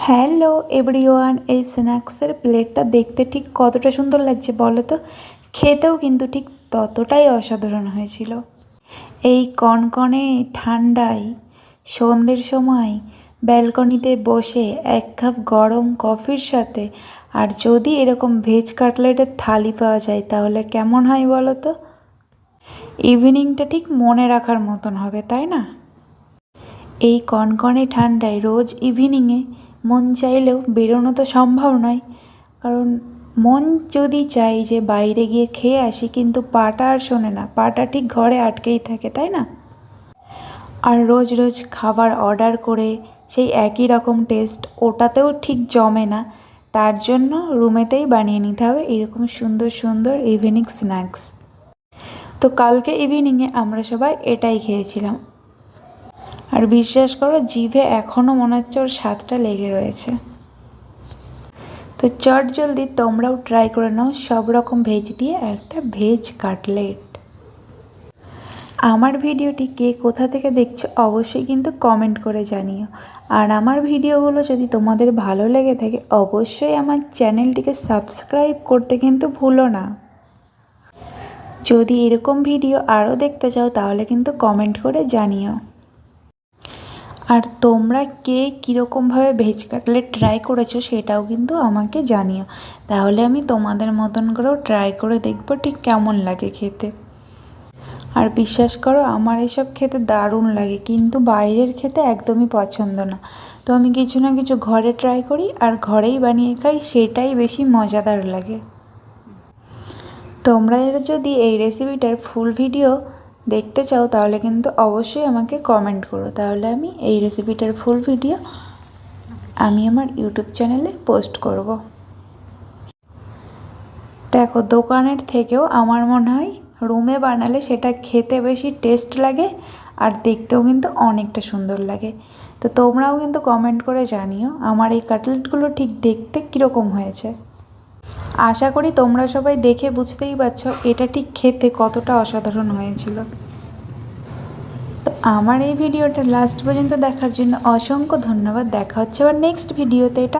Hello everyone, এই স্ন্যাক্সের প্লেটটা দেখতে ঠিক কতটা সুন্দর লাগছে বলো তো। খেতেও কিন্তু ঠিক ততটাই অসাধারণ হয়েছিল। এই কনকনে ঠান্ডায় সন্ধ্যের সময় ব্যালকনিতে বসে এক কাপ গরম কফির সাথে আর যদি এরকম ভেজ কাটলেটের থালি পাওয়া যায় তাহলে কেমন হয় বলো তো। ইভিনিংটা ঠিক মনে রাখার মতন হবে, তাই না? এই কনকনে ঠান্ডায় রোজ ইভিনিংয়ে মন চাইলেও বেরোনো তো সম্ভব নয়, কারণ মন যদি চাই যে বাইরে গিয়ে খেয়ে আসি, কিন্তু পাটা আর শোনে না, পাটা ঠিক ঘরে আটকেই থাকে, তাই না? আর রোজ রোজ খাবার অর্ডার করে সেই একই রকম টেস্ট ওটাতেও ঠিক জমে না। তার জন্য রুমেতেই বানিয়ে নিতে হবে এরকম সুন্দর সুন্দর ইভিনিং স্ন্যাক্স। তো কালকে ইভিনিংয়ে আমরা সবাই এটাই খেয়েছিলাম, আর বিশ্বাস করো জিভে এখনও মনে হচ্ছে ওর স্বাদটা লেগে রয়েছে। তো চট জলদি তোমরাও ট্রাই করে নাও সব রকম ভেজ দিয়ে একটা ভেজ কাটলেট। আমার ভিডিওটি কে কোথা থেকে দেখছো অবশ্যই কিন্তু কমেন্ট করে জানিও। আর আমার ভিডিওগুলো যদি তোমাদের ভালো লেগে থাকে অবশ্যই আমার চ্যানেলটিকে সাবস্ক্রাইব করতে কিন্তু ভুলো না। যদি এরকম ভিডিও আরও দেখতে চাও তাহলে কিন্তু কমেন্ট করে জানিও। আর তোমরা কে কীরকমভাবে ভেজ কাটলেট ট্রাই করেছো সেটাও কিন্তু আমাকে জানিও, তাহলে আমি তোমাদের মতন করেও ট্রাই করে দেখবো ঠিক কেমন লাগে খেতে। আর বিশ্বাস করো আমার এসব খেতে দারুণ লাগে, কিন্তু বাইরের খেতে একদমই পছন্দ না। তো আমি কিছু না কিছু ঘরে ট্রাই করি আর ঘরেই বানিয়ে খাই, সেটাই বেশি মজাদার লাগে। তোমরা যদি এই রেসিপিটার ফুল ভিডিও দেখতে চাও তাহলে কিন্তু অবশ্যই আমাকে কমেন্ট করো, তাহলে আমি এই রেসিপিটার ফুল ভিডিও আমি আমার ইউটিউব চ্যানেলে পোস্ট করব। দেখো দোকানের থেকেও আমার মনে হয় রুমে বানালে সেটা খেতে বেশি টেস্ট লাগে আর দেখতেও কিন্তু অনেকটা সুন্দর লাগে। তো তোমরাও কিন্তু কমেন্ট করে জানিও আমার এই কাটলেটগুলো ঠিক দেখতে কীরকম হয়েছে। আশা করি তোমরা সবাই দেখে বুঝতেই পারছো এটা ঠিক খেতে কতটা অসাধারণ হয়েছিল। তো আমার এই ভিডিওটা লাস্ট পর্যন্ত দেখার জন্য অসংখ্য ধন্যবাদ। দেখা হচ্ছে আবার নেক্সট ভিডিওতে। এটা